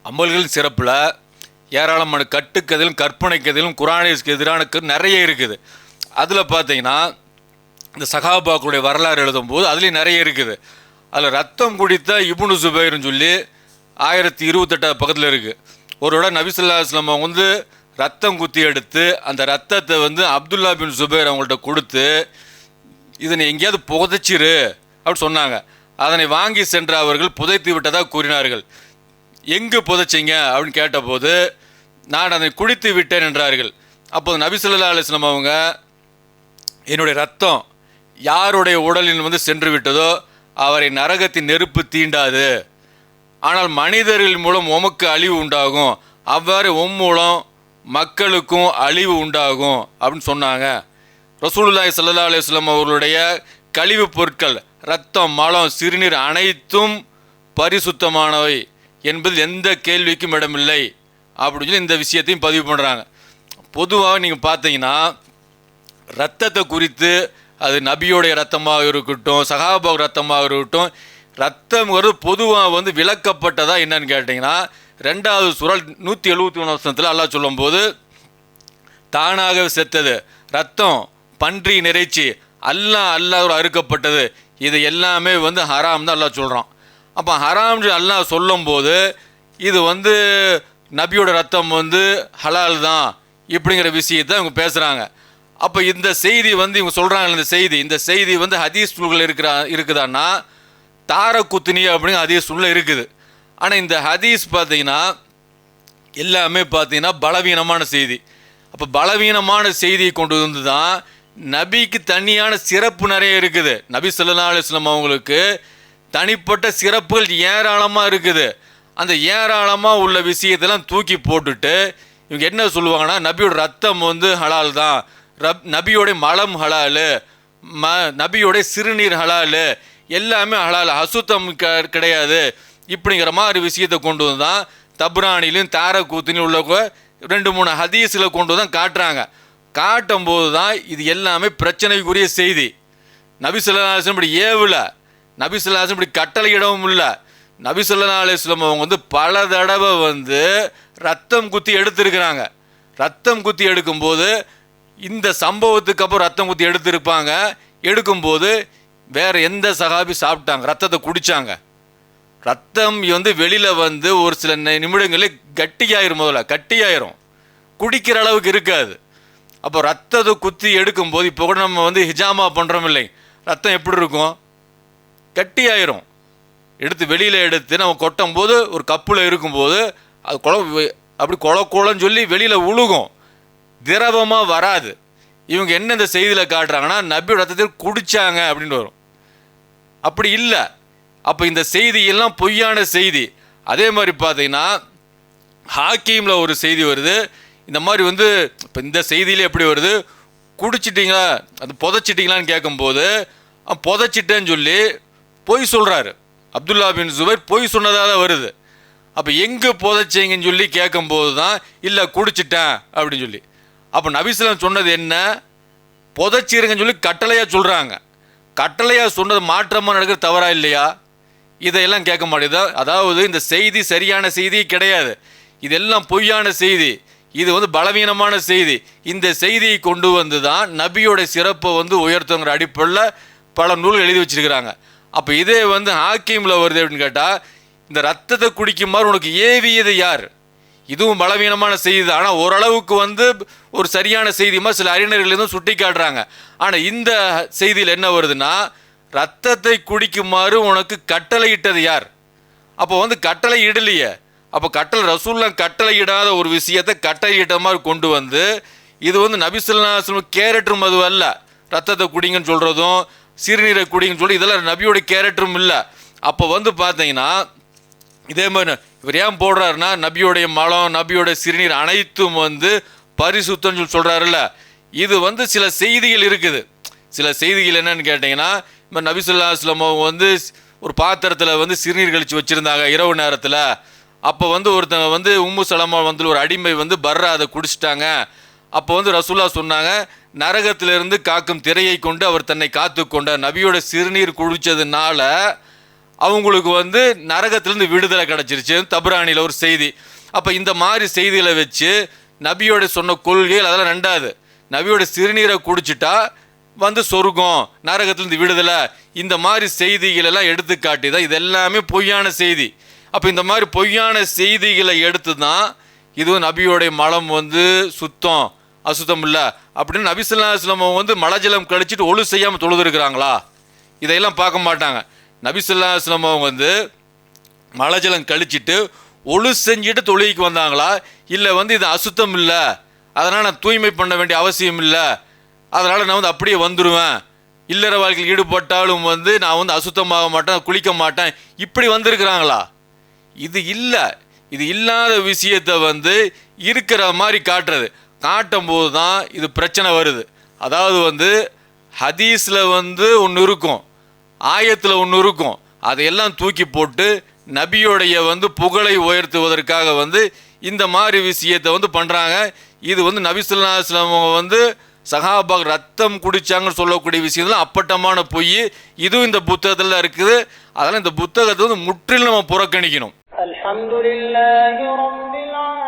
அமல்களின் சிறப்பில் ஏராளமான கட்டுக்கதையிலும் கற்பனை கதையிலும் குரானுக்கு எதிரான நிறைய இருக்குது. அதில் பார்த்தீங்கன்னா இந்த சஹாபாக்களுடைய வரலாறு எழுதும்போது அதுலேயும் நிறைய இருக்குது. அதில் ரத்தம் குடித்த இப்னு சுபைர்னு சொல்லி 1028 பக்கத்தில் இருக்குது. ஒருவிட நபி ஸல்லல்லாஹு அலைஹி வஸல்லம் அவங்க ரத்தம் குத்தி எடுத்து அந்த ரத்தத்தை அப்துல்லா பின் சுபைர் அவங்கள்ட்ட கொடுத்து இதனை எங்கேயாவது புதைச்சிரு அப்படின்னு சொன்னாங்க. அதனை வாங்கி சென்ற அவர்கள் புதைத்து விட்டதாக கூறினார்கள். எங்கு புதைச்சிங்க அப்படின்னு கேட்டபோது நான் அதை குடித்து விட்டேன் என்றார்கள். அப்போது நபி ஸல்லல்லாஹு அலைஹி வஸல்லம் அவங்க என்னுடைய ரத்தம் யாருடைய உடலில் சென்று விட்டதோ அவரை நரகத்தின் நெருப்பு தீண்டாது, ஆனால் மனிதர்கள் மூலம் உமக்கு அழிவு உண்டாகும், அவ்வாறு மூலம் மக்களுக்கும் அழிவு உண்டாகும் அப்படின்னு சொன்னாங்க. ரசூலுல்லாஹி ஸல்லல்லாஹு அலைஹி வஸல்லம் அவர்களுடைய கழிவுப் பொருட்கள் இரத்தம், மலம், சிறுநீர் அனைத்தும் பரிசுத்தமானவை என்பதில் எந்த கேள்விக்கும் இடமில்லை அப்படின்னு சொல்லி இந்த விஷயத்தையும் பதிவு பண்ணுறாங்க. பொதுவாக நீங்கள் பார்த்தீங்கன்னா இரத்தத்தை குறித்து அது நபியோடைய ரத்தமாக இருக்கட்டும், சஹாபா ரத்தமாக இருக்கட்டும், ரத்தம்ங்கிறது பொதுவாக விளக்கப்பட்டதா என்னன்னு கேட்டிங்கன்னா 2வது சூரா 171 அல்லாஹ் சொல்லும்போது தானாக செத்தது ரத்தம், பன்றி நிறைச்சி அல்லாஹ் அறுக்கப்பட்டது, இது எல்லாமே ஹராம் தான் அல்லாஹ் சொல்கிறான். அப்போ ஹராம் அல்லாஹ் சொல்லும்போது இது நபியோட ரத்தம் ஹலால் தான் இப்படிங்கிற விஷயத்தை அவங்க பேசுகிறாங்க. அப்போ இந்த செய்தி இவங்க சொல்கிறாங்க. இந்த செய்தி ஹதீஸ் நூல்கள் இருக்குதான்னா தாரகுத்னி அப்படிங்கிற ஹதீஸ் நூலில் இருக்குது. ஆனால் இந்த ஹதீஸ் பார்த்தீங்கன்னா எல்லாமே பார்த்தீங்கன்னா பலவீனமான செய்தி. அப்போ பலவீனமான செய்தியை கொண்டு தான் நபிக்கு தனியான சிறப்பு நிறைய இருக்குது. நபி ஸல்லல்லாஹு அலைஹி வஸல்லம் அவங்களுக்கு தனிப்பட்ட சிறப்புகள் ஏராளமாக இருக்குது. அந்த ஏராளமாக உள்ள விஷயத்தெல்லாம் தூக்கி போட்டுட்டு இவங்க என்ன சொல்லுவாங்கன்னா நபியோட ரத்தம் ஹலால் தான், நபியோடைய மலம் ஹலாலு, நபியோடைய சிறுநீர் ஹலாலு, எல்லாமே ஹலால், அசுத்தம் கிடையாது இப்படிங்கிற மாதிரி விஷயத்தை கொண்டு தான் தப்ரானிலையும் தாரகூத்திலையும் உள்ள 2-3 ஹதீஸில் கொண்டு தான் காட்டுறாங்க. காட்டும்போது தான் இது எல்லாமே பிரச்சனைக்குரிய செய்தி. நபி ஸல்லல்லாஹு அலைஹி வஸல்லம் இப்படி ஏவலை, நபி ஸல்லல்லாஹு அலைஹி வஸல்லம் இப்படி கட்டளையிடவும் இல்லை. நபி ஸல்லல்லாஹு அலைஹி வஸல்லம் அவங்க பல தடவை ரத்தம் குத்தி எடுத்திருக்கிறாங்க. ரத்தம் குத்தி எடுக்கும்போது இந்த சம்பவத்துக்கு அப்புறம் ரத்தம் குத்தி எடுத்திருப்பாங்க. எடுக்கும்போது வேறு எந்த சஹாபி சாப்பிட்டாங்க, ரத்தத்தை குடித்தாங்க. ரத்தம் வெளியில் ஒரு சில நிமிடங்களில் கட்டியாயிரும், முதல்ல கட்டியாயிரும், குடிக்கிற அளவுக்கு இருக்காது. அப்போ ரத்தத்தை குத்தி எடுக்கும்போது இப்போ கூட நம்ம ஹிஜாமா பண்ணுறோம் இல்லை, ரத்தம் எப்படி இருக்கும், கட்டியாயிரும். எடுத்து வெளியில் எடுத்து நம்ம கொட்டும் போது ஒரு கப்பில் இருக்கும்போது அது அப்படி குளன்னு சொல்லி வெளியில் உழுகும், திரவமாக வராது. இவங்க என்ன இந்த செய்தியில் காட்டுறாங்கன்னா நபியோட ரத்தத்தில் குடித்தாங்க அப்படின்னு வரும். அப்படி இல்லை. அப்போ இந்த செய்தியெல்லாம் பொய்யான செய்தி. அதே மாதிரி பார்த்தீங்கன்னா ஹாக்கீமில் ஒரு செய்தி வருது. இந்த மாதிரி இப்போ இந்த செய்தியிலே எப்படி வருது, குடிச்சிட்டிங்களா அது புதைச்சிட்டிங்களான்னு கேட்கும்போது புதைச்சிட்டேன்னு சொல்லி பொய் சொல்கிறாரு. அப்துல்லா பின் சுபைர் பொய் சொன்னதாக தான் வருது. அப்போ எங்கே புதைச்சிங்கன்னு சொல்லி கேட்கும்போது தான் இல்லை குடிச்சிட்டேன் அப்படின்னு சொல்லி. அப்போ நபி ஸல்லல்லாஹு அலைஹி வஸல்லம் சொன்னது என்ன, புதைச்சிருங்கன்னு சொல்லி கட்டளையாக சொல்கிறாங்க. கட்டளையாக சொன்னது மாற்றமாக நடக்கிற தவறா இல்லையா, இதையெல்லாம் கேட்க மாட்டேதா. அதாவது இந்த செய்தி சரியான செய்தி கிடையாது, இதெல்லாம் பொய்யான செய்தி, இது பலவீனமான செய்தி. இந்த செய்தியை கொண்டு தான் நபியோட சிறப்பை உயர்த்துங்கிற அடிப்படையில் பல நூல்கள் எழுதி வச்சிருக்கிறாங்க. அப்போ இதே ஹாக்கீமில் வருது அப்படின்னு கேட்டால் இந்த ரத்தத்தை குடிக்குமாறு உனக்கு ஏவியது யார், இதுவும் பலவீனமான செய்தி தான். ஆனால் ஓரளவுக்கு ஒரு சரியான செய்தி மாதிரி சில அறிஞர்கள் சுட்டி காட்டுறாங்க. ஆனால் இந்த செய்தியில் என்ன வருதுன்னா ரத்தத்தை குடிக்குமாறு உனக்கு கட்டளை இட்டது யார். அப்போ கட்டளை இடலையே. அப்போ ரசூலுல்லாஹ் கட்டளை இடாத ஒரு விஷயத்தை கட்டளை இட்ட மாதிரி கொண்டு இது நபி ஸல்லல்லாஹு அலைஹி வஸல்லம் கேரக்டரும் அது அல்ல. ரத்தத்தை குடிங்கன்னு சொல்கிறதும் சிறுநீரை குடிங்கன்னு சொல்லி இதெல்லாம் நபியோட கேரக்டரும் இல்லை. அப்போ பார்த்தீங்கன்னா இதே மாதிரி இவர் ஏன் போடுறாருன்னா நபியோடைய மலம், நபியோட சிறுநீர் அனைத்தும் பரிசுத்தம்னு சொல்லி சொல்கிறாருல்ல. இது சில செய்திகள் இருக்குது. சில செய்திகள் என்னன்னு கேட்டிங்கன்னா இப்போ நபி ஸல்லல்லாஹு அலைஹி வஸல்லம் ஒரு பாத்திரத்தில் சிறுநீர் கழித்து வச்சுருந்தாங்க இரவு நேரத்தில். அப்போ ஒருத்தங்க உம்மு சலமா ஒரு அடிமை பர்ரா அதை குடிச்சிட்டாங்க. அப்போ ரசூலுல்லாஹ் சொன்னாங்க நரகத்திலிருந்து காக்கும் திரையை கொண்டு அவர் தன்னை காத்து கொண்டார். நபியோட சிறுநீர் குடித்ததுனால அவங்களுக்கு வந்து நரகத்திலிருந்து விடுதலை கிடச்சிருச்சு. தபுரானியில் ஒரு செய்தி. அப்போ இந்த மாதிரி செய்திகளை வச்சு நபியோட சொன்ன கொள்கைகள் அதெல்லாம் ரெண்டாவது. நபியோட சிறுநீரை குடிச்சிட்டா வந்து சொர்க்கம், நரகத்திலிருந்து விடுதலை, இந்த மாதிரி செய்திகள் எல்லாம் எடுத்து காட்டி தான் இது எல்லாமே பொய்யான செய்தி. அப்போ இந்த மாதிரி பொய்யான செய்திகளை எடுத்து தான் இதுவும் நபியோடைய மலம் வந்து சுத்தம் அசுத்தம் இல்லை அப்படின்னு நபி ஸல்லல்லாஹு அலைஹி வஸல்லம் வந்து மலஜலம் கழிச்சிட்டு ஒழு செய்யாமல் தொழுதுருக்குறாங்களா? இதையெல்லாம் பார்க்க மாட்டாங்க. நபி ஸல்லல்லாஹு அலைஹி வஸல்லம் வந்து மலஜலம் கழிச்சிட்டு ஒழு செஞ்சுட்டு தொழுகைக்கு வந்தாங்களா? இல்லை வந்து இது அசுத்தம் இல்லை, அதனால் நான் தூய்மை பண்ண வேண்டிய அவசியம் இல்லை, அதனால் நான் வந்து அப்படியே வந்துடுவேன், இல்லற வாழ்க்கையில் ஈடுபட்டாலும் வந்து நான் வந்து அசுத்தமாக மாட்டேன், குளிக்க மாட்டேன், இப்படி வந்திருக்கிறாங்களா? இது இல்லை. இது இல்லாத விஷயத்தை வந்து இருக்கிற மாதிரி காட்டும் போது தான் இது பிரச்சனை வருது. அதாவது வந்து ஹதீஸில் வந்து ஒன்று இருக்கும், ஆயத்தில் ஒன்று இருக்கும், அதையெல்லாம் தூக்கி போட்டு நபியோடைய வந்து புகழை உயர்த்துவதற்காக வந்து இந்த மாதிரி விஷயத்தை வந்து பண்ணுறாங்க. இது வந்து நபி ஸல்லல்லாஹு அலைஹி வஸல்லம் வந்து சஹாபா ரத்தம் குடிச்சாங்கன்னு சொல்லக்கூடிய விஷயம்லாம் அப்பட்டமான பொய். இதுவும் இந்த புத்தகத்தில் இருக்குது. அதெல்லாம் இந்த புத்தகத்தை வந்து முற்றிலும் நம்ம புறக்கணிக்கணும். அல்ஹம்துலில்லாஹி ரப்பில் ஆலமீன்.